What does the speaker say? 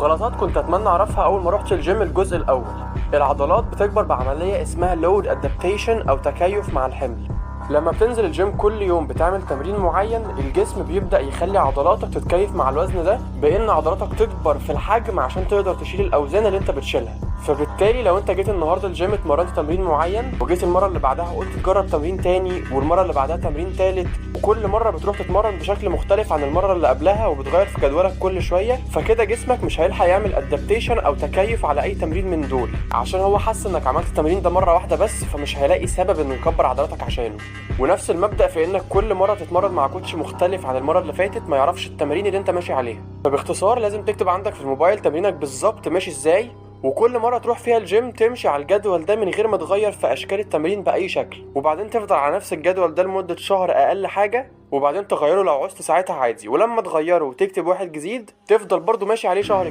غلطات كنت اتمنى اعرفها اول ما رحت الجيم. الجزء الاول، العضلات بتكبر بعمليه اسمها لود ادابتيشن او تكيف مع الحمل. لما بتنزل الجيم كل يوم بتعمل تمرين معين، الجسم بيبدأ يخلي عضلاتك تتكيف مع الوزن ده، بان عضلاتك تكبر في الحجم عشان تقدر تشيل الاوزان اللي انت بتشيلها. فبالتالي لو انت جيت النهارده الجيم اتمرنت تمرين معين، وجيت المره اللي بعدها قلت تجرب تمرين تاني، والمره اللي بعدها تمرين تالت، وكل مره بتروح تتمرن بشكل مختلف عن المره اللي قبلها وبتغير في جدولك كل شويه، فكده جسمك مش هيلحق يعمل ادابتيشن او تكيف على اي تمرين من دول، عشان هو حس انك عملت التمرين ده مره واحده بس، فمش هيلاقي سبب انه يكبر عضلاتك عشانه. ونفس المبدأ في انك كل مرة تتمرن مع كوتش مختلف عن المرة اللي فاتت ما يعرفش التمارين اللي انت ماشي عليها. فباختصار لازم تكتب عندك في الموبايل تمرينك بالظبط ماشي ازاي، وكل مرة تروح فيها الجيم تمشي على الجدول ده من غير ما تغير في اشكال التمرين بأي شكل، وبعدين تفضل على نفس الجدول ده لمدة شهر اقل حاجة، وبعدين تغيره لو عوزت ساعتها عادي، ولما تغيره وتكتب واحد جديد تفضل برضو ماشي عليه شهر